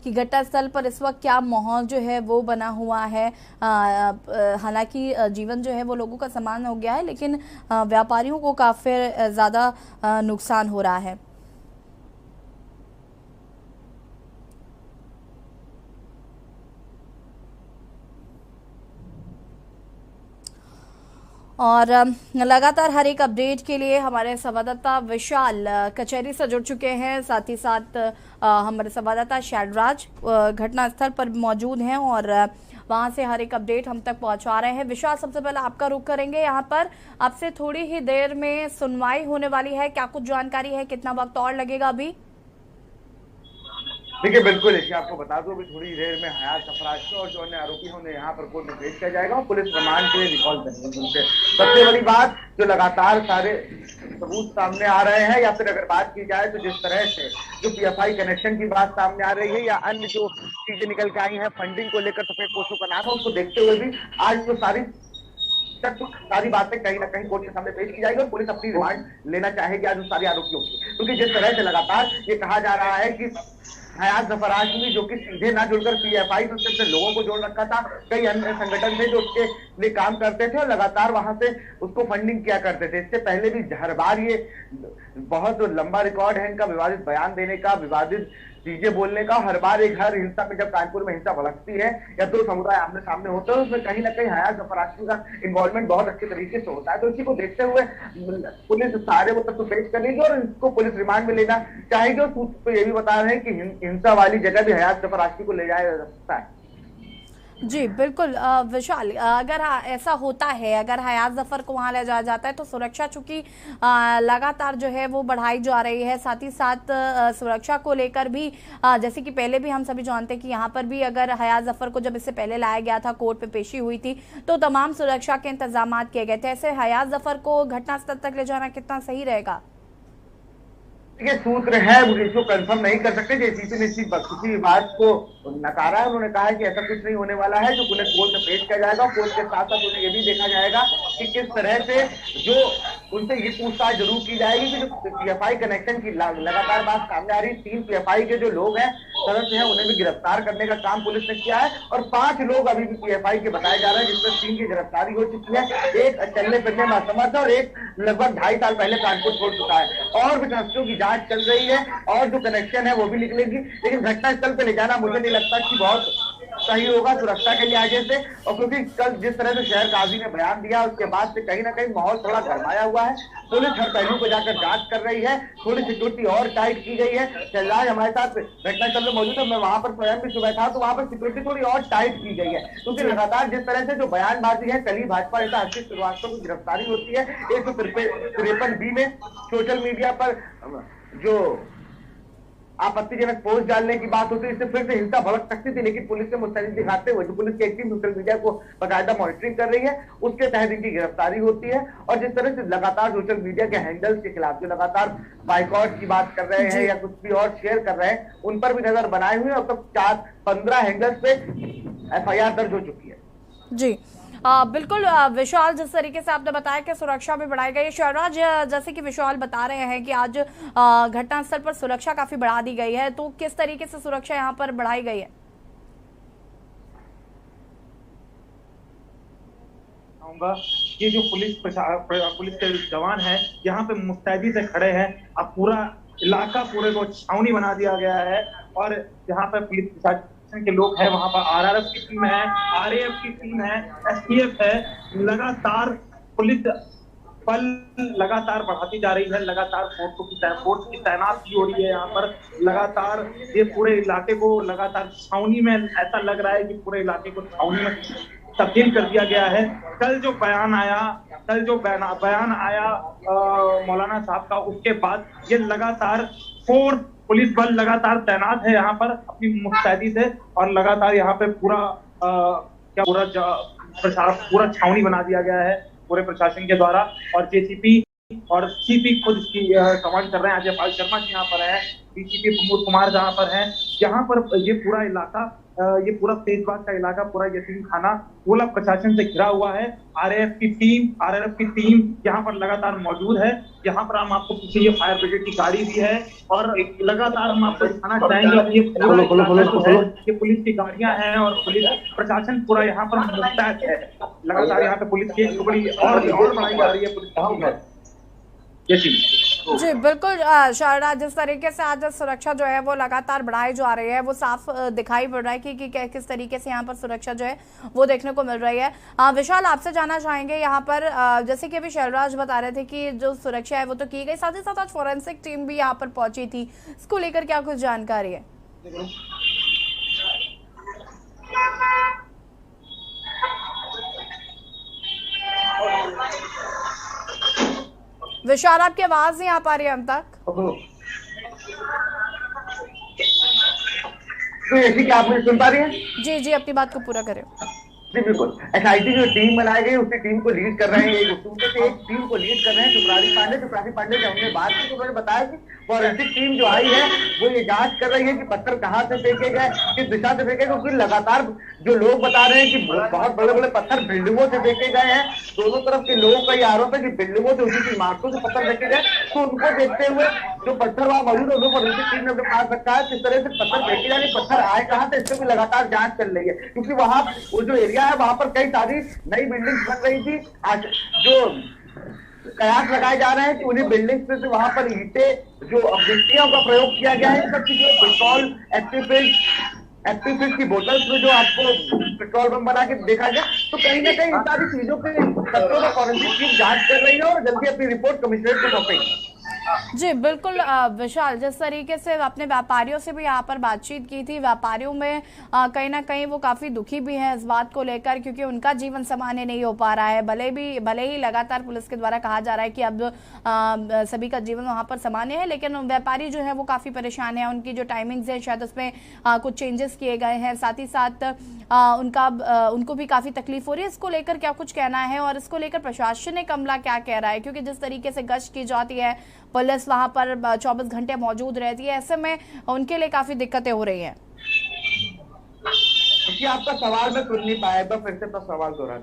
कि घटनास्थल पर इस वक्त क्या माहौल जो है वो बना हुआ है। हालांकि जीवन जो है वो लोगों का समान हो गया है, लेकिन व्यापारियों को काफ़ी ज़्यादा नुकसान हो रहा है। और लगातार हर एक अपडेट के लिए हमारे संवाददाता विशाल कचहरी से जुड़ चुके हैं। साथ ही साथ हमारे संवाददाता शैलराज घटनास्थल पर मौजूद हैं और वहां से हर एक अपडेट हम तक पहुंचा रहे हैं। विशाल, सबसे पहले आपका रुख करेंगे। यहाँ पर अब से थोड़ी ही देर में सुनवाई होने वाली है, क्या कुछ जानकारी है, कितना वक्त और लगेगा अभी? देखिए, बिल्कुल देखिए, आपको बता दूं अभी थोड़ी देर में हयात सफराज को और जो अन्य आरोपी होंगे यहाँ पर कोर्ट में पेश किया जाएगा और पुलिस रिमांड के लिए रिकॉल करेंगे उनसे। सबसे बड़ी बात जो लगातार सारे सबूत सामने आ रहे हैं, या फिर अगर बात की जाए तो जिस तरह से जो पीएफआई कनेक्शन की बात सामने आ रही है या अन्य जो चीजें निकल के आई हैं फंडिंग को लेकर सफेद पोस्टों का नाम है, उसको देखते हुए भी आज जो सारी बातें कहीं ना कहीं कोर्ट के सामने पेश की जाएगी और पुलिस अपनी रिमांड लेना चाहेगी आज उन सारे आरोपियों की। क्योंकि जिस तरह से लगातार ये कहा जा रहा है कि हयात जफराज ने जो कि सीधे ना जुड़कर पीएफआई तो सिर्फ लोगों को जोड़ रखा था, कई अन्य संगठन थे जो उसके लिए काम करते थे और लगातार वहां से उसको फंडिंग किया करते थे। इससे पहले भी हर बार ये बहुत लंबा रिकॉर्ड है इनका विवादित बयान देने का, विवादित चीजें बोलने का। हर बार हर हिंसा में जब कानपुर में हिंसा भड़कती है या दो समुदाय आमने सामने होते हैं उसमें कहीं ना कहीं हयात जफराज का इन्वॉल्वमेंट बहुत अच्छे तरीके से होता है। तो इसी को देखते हुए पुलिस सारे वो तत्व पेश करेगी और इसको पुलिस रिमांड में लेना चाहेगी। और तो ये भी बता रहे हैं कि हिंसा वाली जगह भी हयात जफराज को ले जाया जा सकता है। जी बिल्कुल विशाल, अगर ऐसा होता है, अगर हयात जफर को वहां ले जाया जाता है तो सुरक्षा चूंकि लगातार जो है वो बढ़ाई जा रही है, साथ ही साथ सुरक्षा को लेकर भी जैसे कि पहले भी हम सभी जानते हैं कि यहाँ पर भी अगर हयात जफर को जब इससे पहले लाया गया था, कोर्ट पे पेशी हुई थी, तो तमाम सुरक्षा के इंतजाम किए गए थे। ऐसे हयात जफर को घटनास्थल तक ले जाना कितना सही रहेगा? ये सूत्र है, इसको कंफर्म नहीं कर सकते। जेसीपी ने किसी बात को नकारा है। उन्होंने कहा है कि ऐसा कुछ नहीं होने वाला है, जो पुलिस कोर्ट में पेश किया जाएगा। कोर्ट के साथ साथ उन्हें ये भी देखा जाएगा कि किस तरह से जो उनसे ये पूछताछ जरूर की जाएगी कि जो पीएफआई कनेक्शन की लगातार बात सामने आ रही है, 3 पीएफआई के जो लोग हैं सदस्य हैं उन्हें भी गिरफ्तार करने का काम पुलिस ने किया है और 5 लोग अभी भी पीएफआई के बताए जा रहे हैं, जिसमें 3 की गिरफ्तारी हो चुकी है। एक चलने फिरने में असमर्थ है और एक लगभग 2.5 साल पहले कानपुर छोड़ चुका है। और भी तथ्यों की जांच चल रही है और जो कनेक्शन है वो भी निकलेगी, लेकिन घटनास्थल पे ले जाना मुझे नहीं लगता कि बहुत सही होगा सुरक्षा के लिहाजे से। और क्योंकि कल जिस तरह से शहर काजी ने बयान दिया उसके बाद से कहीं ना कहीं माहौल थोड़ा गरमाया हुआ है। पुलिस हर पहलू को जाकर जांच कर रही है, थोड़ी सिक्योरिटी और टाइट की गई है। शहजाद हमारे साथ घटनास्थल में मौजूद है, मैं वहां पर स्वयं भी सुबह था तो वहां पर सिक्योरिटी थोड़ी और टाइट की गई है, क्योंकि लगातार जिस तरह से जो बयानबाजी है, कल ही भाजपा नेता हर्षित श्रीवास्तव की गिरफ्तारी होती है 153B में सोशल मीडिया पर जो आपत्तिजनक पोस्ट डालने की बात होती है, इससे फिर से हिंसा भड़क सकती थी, लेकिन पुलिस ने मुस्तैदी दिखाते हुए जो पुलिस की एक टीम सोशल मीडिया को बाकायदा मॉनिटरिंग कर रही है, उसके तहत इनकी गिरफ्तारी होती है। और जिस तरह से लगातार सोशल मीडिया के हैंडल्स के खिलाफ जो लगातार बाइकआउट की बात कर रहे हैं या कुछ भी और शेयर कर रहे हैं, उन पर भी नजर बनाए हुए। अब तक 15 हैंडल्स पे FIR दर्ज हो चुकी है। जी बिल्कुल विशाल, जिस तरीके से आपने बताया कि सुरक्षा भी बढ़ाई गई है, शहराज जैसे कि विशाल बता रहे हैं कि आज घटनास्थल पर सुरक्षा काफी बढ़ा दी गई है, तो किस तरीके से सुरक्षा यहाँ पर बढ़ाई गई है? ये जो पुलिस के जवान हैं यहाँ पे मुस्तैदी से खड़े हैं। अब पूरा इलाका पूरे को छावनी बना दिया गया है और यहाँ पे पुलिस प्रशासन के लोग हैं, वहां पर RRF की टीम है, RAF की टीम है, STF है। लगातार पुलिस बल लगातार बढ़ाती जा रही है, लगातार फोर्स की तैनाती हो रही है यहाँ पर। लगातार ये पूरे इलाके को लगातार छावनी में, ऐसा लग रहा है कि पूरे इलाके को छावनी में तब्दील कर दिया गया है। कल जो बयान आया मौलाना साहब का, उसके बाद ये लगातार पुलिस बल लगातार तैनात है यहाँ पर अपनी मुस्तैदी से, और लगातार यहाँ पे पूरा छावनी बना दिया गया है पूरे प्रशासन के द्वारा। और JCP और CP खुद इसकी कमांड कर रहे हैं। अजय पाल शर्मा जी यहाँ पर है, DCP प्रमोद कुमार जहाँ पर है। यहाँ पर ये पूरा इलाका, ये पूरा तेजबाग का इलाका, पूरा यतीम खाना पूरा प्रशासन से घिरा हुआ है। RRF की टीम यहाँ पर लगातार मौजूद है। यहाँ पर हम आपको पीछे ये फायर ब्रिगेड की गाड़ी भी है और लगातार हम आपको दिखाना चाहेंगे ये पुलिस की गाड़ियां हैं और पुलिस प्रशासन पूरा यहाँ पर मुस्तैद है। लगातार यहाँ पे पुलिस की एक टुकड़ी और बढ़ाई जा रही है पुलिस जी बिल्कुल शारदा, जिस तरीके से आज सुरक्षा जो है वो लगातार बढ़ाई जा रही है, वो साफ दिखाई पड़ रहा है कि किस तरीके से यहाँ पर सुरक्षा जो है वो देखने को मिल रही है। विशाल, आपसे जानना चाहेंगे यहाँ पर जैसे कि अभी शैलराज बता रहे थे कि जो सुरक्षा है वो तो की गई, साथ ही साथ आज फॉरेंसिक टीम भी यहाँ पर पहुंची थी, इसको लेकर क्या कुछ जानकारी है? विशाल, आपकी आवाज नहीं आ पा रही है हम तक। तो ऐसी क्या आप मुझे सुन पा रही हैं? जी अपनी बात को पूरा करें। जी बिल्कुल, SIT जो टीम बनाई गई उसी टीम को लीड कर रहे हैं, एक टीम को लीड कर रहे हैं चपरासी पांडे से हमने बात की तो उन्होंने बताया कि फॉरेंसिक टीम जो आई है वो ये जांच कर रही है कि पत्थर कहाँ से फेंके गए, किस दिशा से फेंके गए, क्योंकि लगातार जो लोग बता रहे हैं कि बहुत बड़े बड़े पत्थर बिल्डिंगों से फेंके गए हैं। दोनों तरफ के लोगों का ये आरोप है कि बिल्डिंगों से, उसी इमारतों से पत्थर फेंके गए। तो उनको देखते हुए जो पत्थर वहां मौजूद है, फॉरेंसिक टीम ने अपने पास रखा है। किस तरह से पत्थर फेंके जाए, पत्थर आए कहाँ से, इससे भी लगातार जांच चल रही है, क्योंकि वहां वो जो एरिया है वहां पर कई सारी नई बिल्डिंग बन रही थी। आज जो कयास लगाए जा रहे हैं कि उन्हीं बिल्डिंग से वहां पर ईंटें जो मिट्टियों का प्रयोग किया गया है, सब की जो पेट्रोल एक्टिव की बोतल्स में जो आपको पेट्रोल बम बना के देखा गया, तो कहीं ना कहीं इन सारी चीजों के तथ्यों का फॉरेंसिक टीम जांच कर रही है और जल्दी अपनी रिपोर्ट कमिश्नरेट को सौंपेगी। जी बिल्कुल विशाल, जिस तरीके से अपने व्यापारियों से भी यहाँ पर बातचीत की थी, व्यापारियों में कहीं ना कहीं वो काफी दुखी भी हैं इस बात को लेकर, क्योंकि उनका जीवन सामान्य नहीं हो पा रहा है। भले ही लगातार पुलिस के द्वारा कहा जा रहा है कि अब सभी का जीवन वहाँ पर सामान्य है, लेकिन व्यापारी जो है वो काफी परेशान है। उनकी जो टाइमिंग्स है शायद उसमें कुछ चेंजेस किए गए हैं, साथ ही साथ उनको भी काफी तकलीफ हो रही है। इसको लेकर क्या कुछ कहना है और इसको लेकर प्रशासनिक अमला क्या कह रहा है? क्योंकि जिस तरीके से गश्त की जाती है, पुलिस वहां पर 24 घंटे मौजूद रहती है, ऐसे में उनके लिए काफी दिक्कतें हो रही हैं। आपका सवाल मैं सुन नहीं पाया, एक बार फिर से अपना सवाल दोहरा।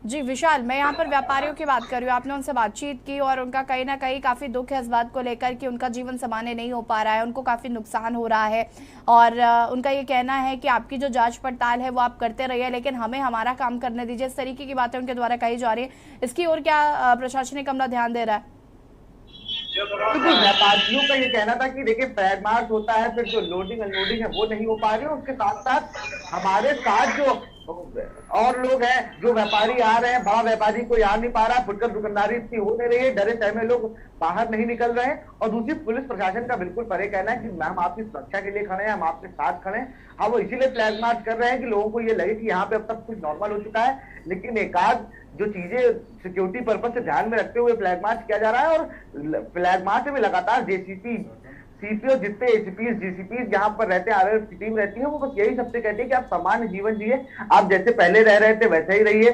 जी विशाल, मैं यहाँ पर व्यापारियों की बात कर रही हूँ। आपने उनसे बातचीत की और उनका कहीं ना कहीं काफी दुख है इस बात को लेकर कि उनका जीवन सामान्य नहीं हो पा रहा है, उनको काफी नुकसान हो रहा है और उनका ये कहना है कि आपकी जो जांच पड़ताल है वो आप करते रहिए, लेकिन हमें हमारा काम करने दीजिए। इस तरीके की बातें उनके द्वारा कही जा रही है, इसकी ओर क्या प्रशासनिक अमला ध्यान दे रहा है? बिल्कुल, व्यापारियों का ये कहना था कि देखिए फ्लैग मार्च होता है, फिर जो लोडिंग अनलोडिंग है वो नहीं हो पा रही है। उसके साथ साथ हमारे साथ जो और लोग हैं, जो व्यापारी आ रहे हैं, बड़ा व्यापारी कोई आ नहीं पा रहा, फुटकर दुकानदारी इतनी हो नहीं रही है, डरे सहमे लोग बाहर नहीं निकल रहे हैं। और दूसरी, पुलिस प्रशासन का बिल्कुल परे कहना है कि हम आपकी सुरक्षा के लिए खड़े हैं, हम आपके साथ खड़े हैं। हाँ, वो इसीलिए फ्लैग मार्च कर रहे हैं कि लोगों को ये लगे कि यहाँ पे अब तक कुछ नॉर्मल हो चुका है, लेकिन एकाध जो चीजें सिक्योरिटी पर्पज से ध्यान में रखते हुए फ्लैग मार्च किया जा रहा है। और फ्लैग मार्च में लगातार जेसीपी, सीपी और जितने एसीपीज, जीसीपीज यहाँ पर रहते हैं, आरएफ की टीम रहती है, वो बस यही सबसे कहती है कि आप सामान्य जीवन जिए, आप जैसे पहले रह रहे थे वैसे ही रहिए।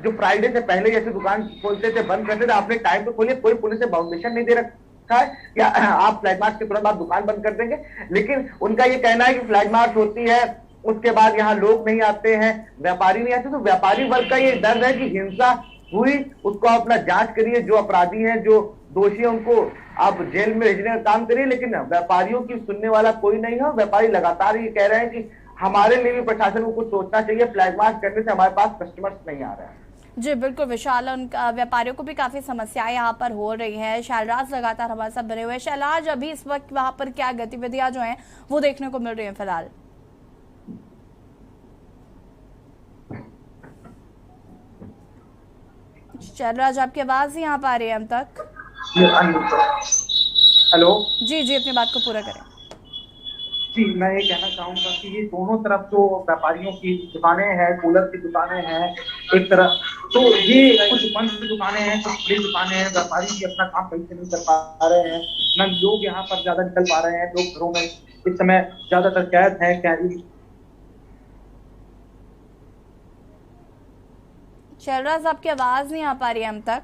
जो फ्राइडे से पहले जैसे दुकान खोलते थे, बंद करते थे, आपने टाइम पे खोलिए, कोई पुलिस से बाउंडेशन नहीं दे रखा है या आप फ्लैग मार्च के तुरंत बाद दुकान बंद कर देंगे। लेकिन उनका ये कहना है कि फ्लैग मार्च होती है, उसके बाद यहाँ लोग नहीं आते हैं, व्यापारी नहीं आते, तो व्यापारी वर्ग का ये डर है कि हिंसा हुई, उसको अपना जांच करिए, जो अपराधी हैं, जो दोषी हैं, उनको आप जेल में भेजने का काम करिए। लेकिन व्यापारियों की सुनने वाला कोई नहीं है। व्यापारी लगातार ये कह रहे हैं कि हमारे लिए भी प्रशासन को कुछ सोचना चाहिए, फ्लैग मार्च करने से हमारे पास कस्टमर्स नहीं आ रहे हैं। जी बिल्कुल विशाल, उनका व्यापारियों को भी काफी समस्याएं यहाँ पर हो रही हैं। शैलराज लगातार हमारे साथ बने हुए हैं। शैलराज, अभी इस वक्त वहाँ पर क्या गतिविधियां जो हैं वो देखने को मिल रही हैं फिलहाल? शैलराज, आपकी आवाज नहीं आ पा रही है हम तक। हेलो जी जी, अपनी बात को पूरा करें। जी, मैं ये कहना चाहूंगा कि ये दोनों तरफ जो व्यापारियों की दुकानें हैं, कूलर की दुकानें हैं एक तरफ, तो ये कुछ बंद दुकानें हैं, कुछ खुली दुकानें हैं। व्यापारी भी अपना काम सही से नहीं कर पा रहे हैं, न लोग यहाँ पर ज्यादा निकल पा रहे हैं, लोग घरों में इस समय ज्यादातर कैद हैं। शैलराज, आपकी आवाज नहीं आ पा रही है हम तक।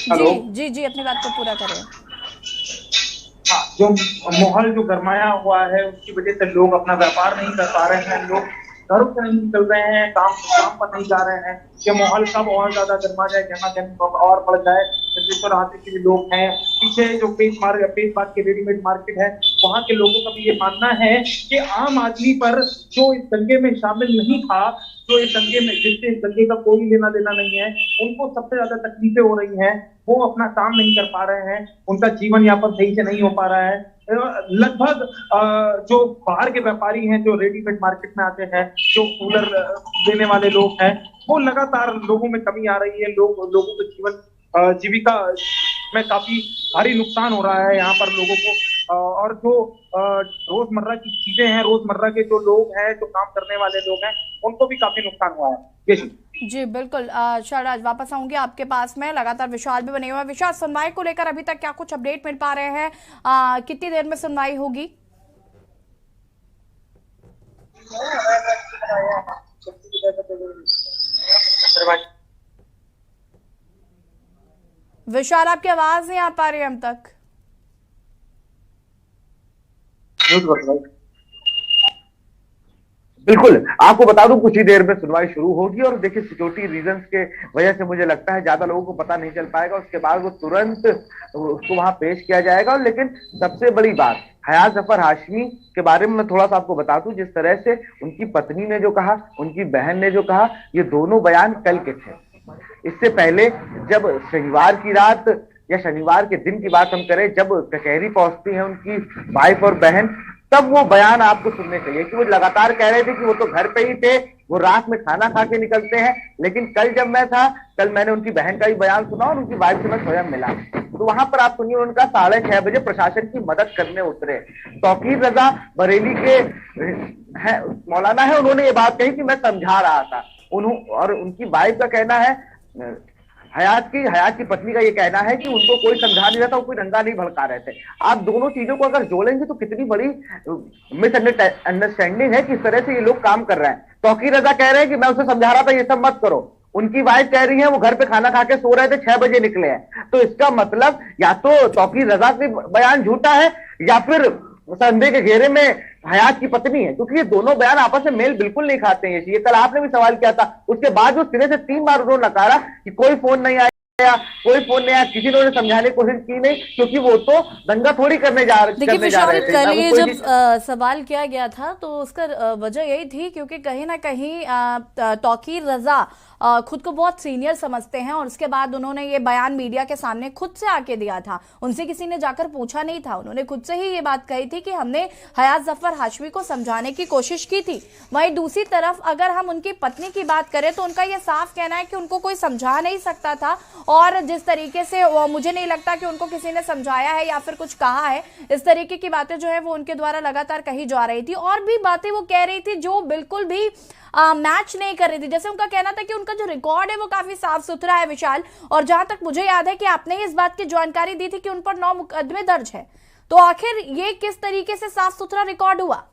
जी जी जी, अपनी बात को पूरा करें। हाँ, जो माहौल जो गरमाया हुआ है उसकी वजह से लोग अपना व्यापार नहीं कर पा रहे हैं, लोग घरों से नहीं निकल रहे हैं, काम पर नहीं जा रहे हैं। ये माहौल कब और ज्यादा गर्मा जाए, जहाँ और बढ़ जाए। सिद्धेश्वर हाथे के लोग हैं, पीछे जो पेश बात के रेडीमेड मार्केट है, वहाँ के लोगों का भी ये मानना है कि आम आदमी पर जो इस दंगे में शामिल नहीं था, जो इस दंगे में, जिससे इस दंगे का कोई लेना देना नहीं है, उनको सबसे ज्यादा तकलीफें हो रही हैं। वो अपना काम नहीं कर पा रहे हैं, उनका जीवन यापन सही से नहीं हो पा रहा है। लगभग जो बाहर के व्यापारी हैं, जो रेडीमेड मार्केट में आते हैं, जो कूलर देने वाले लोग हैं, वो लगातार लोगों में कमी आ रही है। लोगों के जीवन जीविका में काफी भारी नुकसान हो रहा है यहाँ पर लोगों को। और जो रोजमर्रा की चीजें हैं, रोजमर्रा के जो लोग हैं, जो काम करने वाले लोग हैं, उनको भी काफी नुकसान हुआ है। जी बिल्कुल, शैलराज वापस आऊंगी आपके पास में। लगातार विशाल भी बने हुए हैं। विशाल, सुनवाई को लेकर अभी तक क्या कुछ अपडेट मिल पा रहे हैं? कितनी देर में सुनवाई होगी? विशाल, आपकी आवाज नहीं आ पा रही है हम तक। बिल्कुल, आपको बता दूं कुछ ही देर में सुनवाई शुरू होगी। और देखिए, सिक्योरिटी रीजंस के वजह से मुझे लगता है ज्यादा लोगों को पता नहीं चल पाएगा, उसके बाद वो तुरंत उसको वहां पेश किया जाएगा। लेकिन सबसे बड़ी बात, हयात जफर हाशमी के बारे में मैं थोड़ा सा आपको बता दूं। जिस तरह से उनकी पत्नी ने जो कहा, उनकी बहन ने जो कहा, ये दोनों बयान कल के थे। इससे पहले जब शनिवार की रात या शनिवार के दिन की बात हम करें, जब कचहरी पहुंचती है उनकी वाइफ और बहन, तब वो बयान आपको सुनने चाहिए कि वो लगातार कह रहे थे कि वो तो घर पे ही थे, वो रात में खाना खा के निकलते हैं। लेकिन कल जब मैं था, कल मैंने उनकी बहन का भी बयान सुना और उनकी वाइफ से मैं स्वयं मिला, तो वहां पर आप सुनिए, उनका 6:30 बजे प्रशासन की मदद करने उतरे। तौकीर रजा बरेली के है, मौलाना है, उन्होंने ये बात कही कि मैं समझा रहा था। और उनकी वाइफ का कहना है, हयात की पत्नी का ये कहना है कि उनको कोई समझा नहीं रहा था, वो कोई दंगा नहीं भड़का रहे थे। आप दोनों चीजों को अगर जोड़ेंगे तो कितनी बड़ी मिसअंडरस्टैंडिंग है, किस तरह से ये लोग काम कर रहे हैं। तौकीर रजा कह रहे हैं कि मैं उसे समझा रहा था ये सब मत करो। उनकी वाइफ कह रही है वो घर पे खाना खा के सो रहे थे, 6 बजे निकले हैं। तो इसका मतलब या तो तौकीर रजा का बयान झूठा है या फिर संदेह के घेरे में हयात की पत्नी है, क्योंकि ये दोनों बयान आपस में मेल बिल्कुल नहीं खाते हैं। ये कल आपने भी सवाल किया था, उसके बाद जो सिरे से 3 बार उन्होंने नकारा कि कोई फोन नहीं आया। कोई फोन नहीं आया, किसी ने समझाने की कोशिश की नहीं, क्योंकि वो तो दंगा थोड़ी करने जा रहे थे। कल ये जब सवाल किया गया था तो उसका वजह यही थी क्योंकि कहीं ना कहीं तौकीर रजा खुद को बहुत सीनियर समझते हैं और उसके बाद उन्होंने ये बयान मीडिया के सामने खुद से आके दिया था, उनसे किसी ने जाकर पूछा नहीं था, उन्होंने खुद से ही ये बात कही थी कि हमने हयात जफर हाशमी को समझाने की कोशिश की थी। वहीं दूसरी तरफ अगर हम उनकी पत्नी की बात करें तो उनका ये साफ कहना है कि उनको कोई समझा नहीं सकता था और जिस तरीके से मुझे नहीं लगता कि उनको किसी ने समझाया है या फिर कुछ कहा है, इस तरीके की बातें जो है वो उनके द्वारा लगातार कही जा रही थी और भी बातें वो कह रही थी जो बिल्कुल भी मैच नहीं कर रही थी। जैसे उनका कहना था कि उनका जो रिकॉर्ड है वो काफी साफ सुथरा है विशाल, और जहां तक मुझे याद है कि आपने इस बात की जानकारी दी थी कि उन पर 9 मुकदमे दर्ज है, तो आखिर ये किस तरीके से साफ सुथरा रिकॉर्ड हुआ?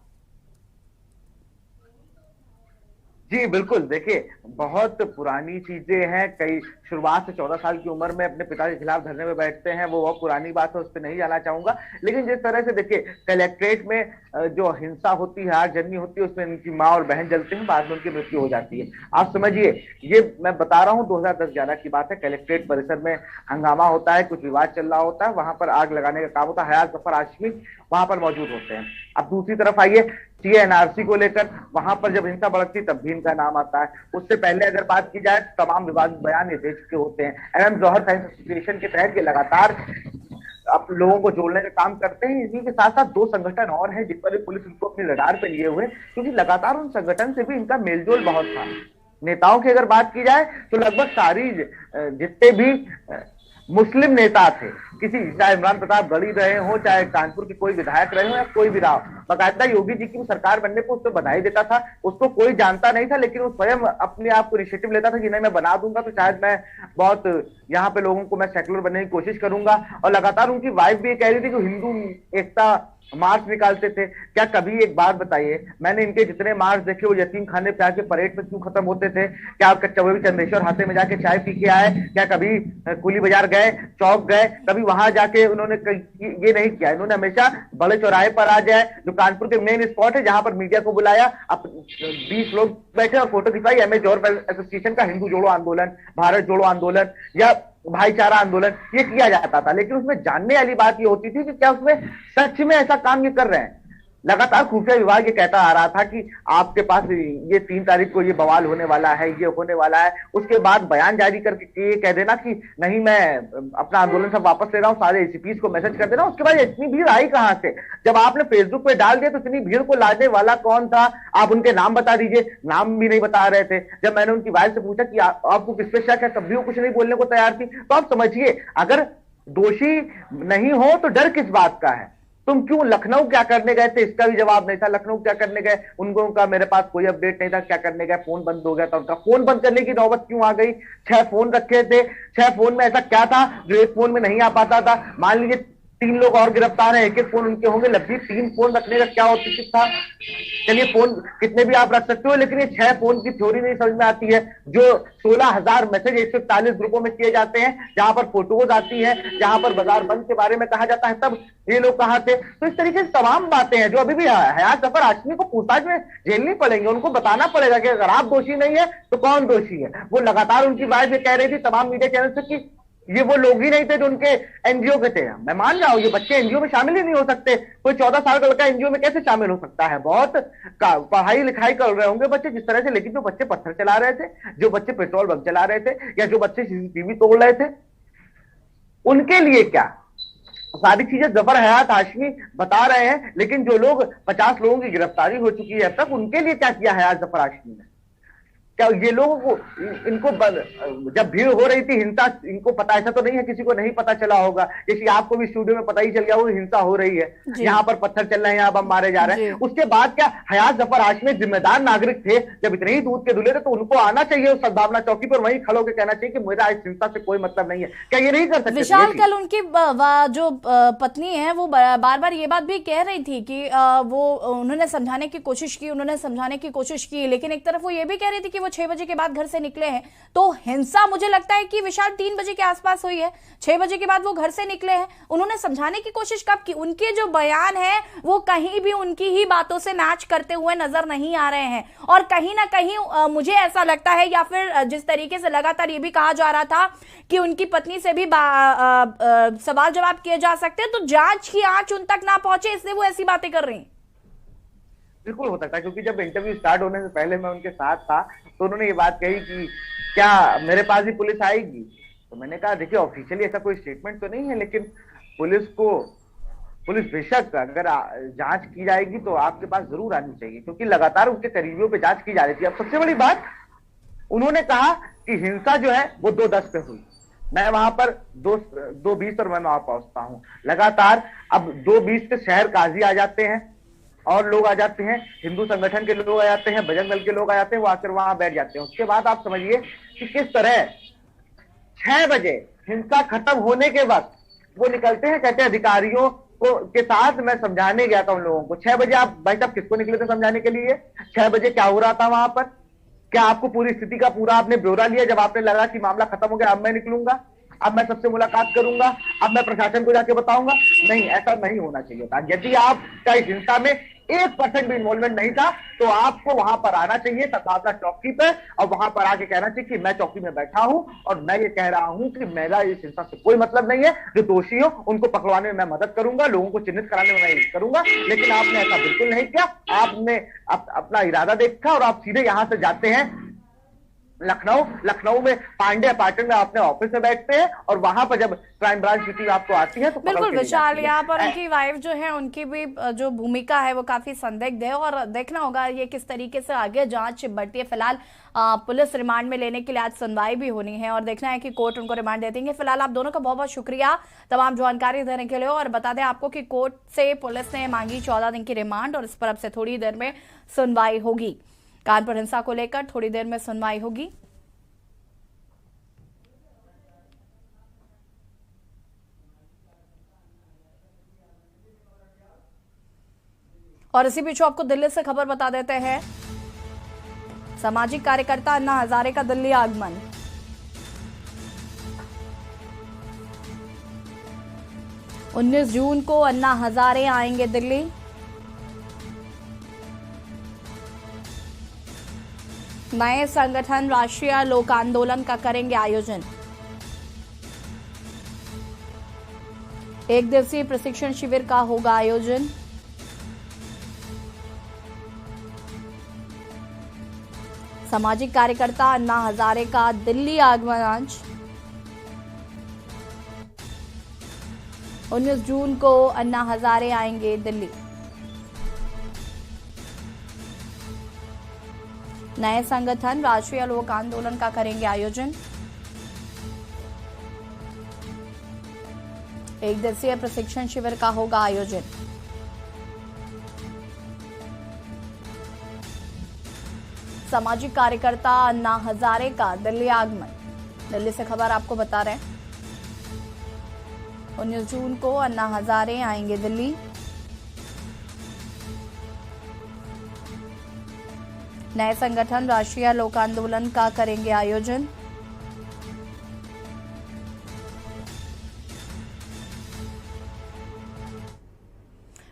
जी बिल्कुल, देखिए बहुत पुरानी चीजें हैं, कई शुरुआत से 14 साल की उम्र में अपने पिता के खिलाफ धरने में बैठते हैं, वो बहुत पुरानी बात है, उस पर नहीं जाना चाहूंगा। लेकिन जिस तरह से देखिए कलेक्ट्रेट में जो हिंसा होती है, आगजनी होती है, उसमें इनकी माँ और बहन जलते हैं, बाद में उनकी मृत्यु हो जाती है। आप समझिए, ये मैं बता रहा हूँ 2010-11 की बात है, कलेक्ट्रेट परिसर में हंगामा होता है, कुछ विवाद चल रहा होता है, वहां पर आग लगाने का काम होता है, हयात जफर हाशमी वहां पर मौजूद होते हैं। अब दूसरी तरफ आइए TNRC को लेकर, वहां पर जब हिंसा भड़कती तब भी इनका नाम आता है। उससे पहले अगर बात की जाए तमाम विवादित बयान ये दे चुके होते हैं। MM जौहर साइंस एसोसिएशन के तहत ये लगातार आप लोगों को जोड़ने का काम करते हैं। इसी के साथ साथ 2 संगठन और हैं जिन पर पुलिस उनको अपने रडार पे लिए हुए, क्योंकि लगातार उन संगठन से भी इनका मेलजोल बहुत था। नेताओं की अगर बात की जाए तो लगभग सारी जितने भी मुस्लिम नेता थे, किसी चाहे इमरान प्रताप गढ़ी रहे हो, चाहे कानपुर के कोई विधायक रहे हो या कोई भी रहा, बाकायदा योगी जी की सरकार बनने को उसको बधाई देता था। उसको कोई जानता नहीं था, लेकिन वो स्वयं अपने आप को इनिशिएटिव लेता था कि नहीं मैं बना दूंगा तो शायद मैं बहुत यहाँ पे लोगों को मैं सेकुलर बनने की कोशिश करूंगा। और लगातार उनकी वाइफ भी कह रही थी कि हिंदू एकता मार्च निकालते थे। क्या कभी एक बात बताइए, मैंने इनके जितने मार्च देखे वो यतीम खाने पे आके परेड पे क्यों खत्म होते थे? क्या आप कभी चंदेश्वर हाथे में जाके चाय पी के आए? क्या कभी कुली बाजार गए, चौक गए, कभी वहां जाके उन्होंने ये नहीं किया? इन्होंने हमेशा बड़े चौराहे पर आ जाए, जो कानपुर के मेन स्पॉट है, जहां पर मीडिया को बुलाया, 20 लोग बैठे और फोटो खिंचवाई। MS जौहर एसोसिएशन का हिंदू जोड़ो आंदोलन, भारत जोड़ो आंदोलन या भाईचारा आंदोलन ये किया जाता था, लेकिन उसमें जानने वाली बात ये होती थी कि क्या उसमें सच में ऐसा काम ये कर रहे हैं। लगातार खुफिया विभाग ये कहता आ रहा था कि आपके पास ये 3 तारीख को ये बवाल होने वाला है, ये होने वाला है। उसके बाद बयान जारी करके ये कह देना कि नहीं मैं अपना आंदोलन सब वापस ले रहा हूँ, सारे ACPs को मैसेज कर देना। उसके बाद इतनी भीड़ आई कहां से? जब आपने फेसबुक पे डाल दिया तो इतनी भीड़ को लाने वाला कौन था? आप उनके नाम बता दीजिए, नाम भी नहीं बता रहे थे। जब मैंने उनकी वाइफ से पूछा कि आपको किस पे शक है, तब भी वो कुछ नहीं बोलने को तैयार थी। तो आप समझिए, अगर दोषी नहीं हो तो डर किस बात का है? तुम क्यों लखनऊ क्या करने गए थे, इसका भी जवाब नहीं था। लखनऊ क्या करने गए, उनको का मेरे पास कोई अपडेट नहीं था। क्या करने गए, फोन बंद हो गया था उनका। फोन बंद करने की नौबत क्यों आ गई? 6 फोन रखे थे, 6 फोन में ऐसा क्या था जो एक फोन में नहीं आ पाता था? मान लीजिए 3 लोग और गिरफ्तार हैं, 1-1 फोन उनके होंगे, लगभग 3 फोन रखने का क्या औचित्य था? चलिए फोन कितने भी आप रख सकते हो, लेकिन ये 6 फोन की थ्योरी नहीं समझ में आती है। जो 16,000 मैसेज 140 ग्रुपों में किए जाते हैं, जहां पर फोटोज आती हैं, जहां पर बाजार बंद के बारे में कहा जाता है, तब ये लोग कहां थे? तो इस तरीके से तमाम बातें हैं जो अभी भी हयात जफर हाशमी को पूछताछ में झेलनी पड़ेंगी। उनको बताना पड़ेगा कि अगर आप दोषी नहीं है तो कौन दोषी है। वो लगातार उनकी बात ये कह रही थी तमाम मीडिया चैनल से कि ये वो लोग ही नहीं थे जो उनके NGO के थे। मैं मान रहा हूं ये बच्चे NGO में शामिल ही नहीं हो सकते। कोई 14 साल का लड़का NGO में कैसे शामिल हो सकता है? बहुत पढ़ाई लिखाई कर रहे होंगे बच्चे जिस तरह से, लेकिन जो बच्चे पत्थर चला रहे थे, जो बच्चे पेट्रोल बम चला रहे थे, या जो बच्चे CCTV तोड़ रहे थे, उनके लिए क्या सारी चीजें जफर हयात हाशमी बता रहे हैं। लेकिन जो लोग 50 लोगों की गिरफ्तारी हो चुकी है अब तक, उनके लिए क्या किया हयात जफर हाशमी ने? क्या ये लोगों को इनको जब भीड़ हो रही थी हिंसा, इनको पता, ऐसा तो नहीं है किसी को नहीं पता चला होगा, जैसे आपको भी स्टूडियो में पता ही चल गया वो हिंसा हो रही है, यहाँ पर पत्थर चल रहे हैं, यहाँ बम मारे जा रहे हैं। उसके बाद क्या हयात जफर हाशमी जिम्मेदार नागरिक थे? जब इतने ही दूध के धुले थे तो उनको आना चाहिए उस सद्भावना चौकी पर, वहीं खड़ो के कहना चाहिए कि मेरा इस हिंसा से कोई मतलब नहीं है। क्या ये नहीं कर सकते? विशाल, कल उनकी जो पत्नी है वो बार बार ये बात भी कह रही थी कि वो उन्होंने समझाने की कोशिश की, लेकिन एक तरफ वो ये भी कह रही थी कि वो 6 बजे के बाद घर से निकले हैं, तो हिंसा मुझे लगता है कि विशाल 3 बजे के आसपास हुई है। 6 बजे के बाद वो घर से निकले हैं, उन्होंने समझाने की कोशिश कब की? उनके जो बयान है वो कहीं भी उनकी ही बातों से मैच करते हुए नजर नहीं आ रहे हैं। और कहीं ना कहीं मुझे ऐसा लगता है, या फिर जिस तरीके से लगातार ये भी कहा जा रहा था कि उनकी पत्नी से भी सवाल जवाब किए जा सकते हैं, तो जांच की आंच उन तक ना पहुंचे इसलिए वो ऐसी बातें कर रही हैं। बिल्कुल हो सकता है, क्योंकि जब इंटरव्यू स्टार्ट होने से पहले मैं उनके साथ था तो उन्होंने ये बात कही कि क्या मेरे पास भी पुलिस आएगी। तो मैंने कहा देखिए ऑफिशियली ऐसा कोई स्टेटमेंट तो नहीं है, लेकिन पुलिस बेशक अगर जांच की जाएगी तो आपके पास जरूर आनी चाहिए, क्योंकि लगातार उनके करीबियों पे जांच की जा रही थी। अब सबसे बड़ी बात, उन्होंने कहा कि हिंसा जो है वो 2:10 पे हुई। मैं वहां पर 2:20 पर मैं वहां पहुंचता हूं। लगातार अब 2:20 के शहर काजी आ जाते हैं और लोग आ जाते हैं, हिंदू संगठन के लोग आ जाते हैं, बजरंग दल के लोग आ जाते हैं, वो आकर वहां बैठ जाते हैं। उसके बाद आप समझिए कि किस तरह 6 बजे हिंसा खत्म होने के वक्त वो निकलते हैं, कहते हैं अधिकारियों के साथ मैं समझाने गया था उन लोगों को। 6 बजे आप भाई साहब किसको निकले थे समझाने के लिए? 6 बजे क्या हो रहा था वहां पर? क्या आपको पूरी स्थिति का पूरा आपने ब्यौरा लिया जब आपने लगा कि मामला खत्म हो गया, अब मैं निकलूंगा, अब मैं सबसे मुलाकात करूंगा, अब मैं प्रशासन को जाके बताऊंगा? नहीं, ऐसा नहीं होना चाहिए था। यदि आपका इस हिंसा में 1% भी इन्वॉल्वमेंट नहीं था तो आपको वहां पर आना चाहिए तथागत चौकी पे, और वहां पर आके कहना चाहिए कि मैं चौकी में बैठा हूं और मैं ये कह रहा हूं कि मेरा इस हिंसा से कोई मतलब नहीं है। जो दोषी हो उनको पकड़वाने में मैं मदद करूंगा, लोगों को चिन्हित कराने में मैं मदद करूंगा, लेकिन आपने ऐसा बिल्कुल नहीं किया। आपने अपना इरादा देखा और आप सीधे यहां से जाते हैं लखनऊ में पांडे अपार्टमेंट में अपने ऑफिस में बैठते हैं, और वहां पर जब क्राइम ब्रांच ड्यूटी आपको आती है तो बिल्कुल विशाल, यहाँ पर उनकी वाइफ जो है उनकी भी जो भूमिका है वो काफी संदिग्ध है, और देखना होगा ये किस तरीके से आगे जांच बढ़ती है। फिलहाल पुलिस रिमांड में लेने के लिए आज सुनवाई भी होनी है और देखना है कि कोर्ट उनको रिमांड दे देंगे। फिलहाल आप दोनों का बहुत बहुत शुक्रिया तमाम जानकारी देने के लिए, और बता दें आपको कि कोर्ट से पुलिस ने मांगी 14 दिन की रिमांड, और इस पर अब से थोड़ी देर में सुनवाई होगी। कानपुर हिंसा को लेकर थोड़ी देर में सुनवाई होगी। और इसी बीच आपको दिल्ली से खबर बता देते हैं, सामाजिक कार्यकर्ता अन्ना हजारे का दिल्ली आगमन। उन्नीस जून को अन्ना हजारे आएंगे दिल्ली। नए संगठन राष्ट्रीय लोक आंदोलन का करेंगे आयोजन। 1 दिवसीय प्रशिक्षण शिविर का होगा आयोजन। सामाजिक कार्यकर्ता अन्ना हजारे का दिल्ली आगमन आज 19 जून को अन्ना हजारे आएंगे दिल्ली। नए संगठन राष्ट्रीय लोक आंदोलन का करेंगे आयोजन। 1 दिवसीय प्रशिक्षण शिविर का होगा आयोजन। सामाजिक कार्यकर्ता अन्ना हजारे का दिल्ली आगमन। दिल्ली से खबर आपको बता रहे हैं, 19 जून को अन्ना हजारे आएंगे दिल्ली। नए संगठन राष्ट्रीय लोक आंदोलन का करेंगे आयोजन।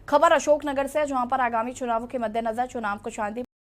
खबर अशोकनगर से, जहां पर आगामी चुनावों के मद्देनजर चुनाव को शांति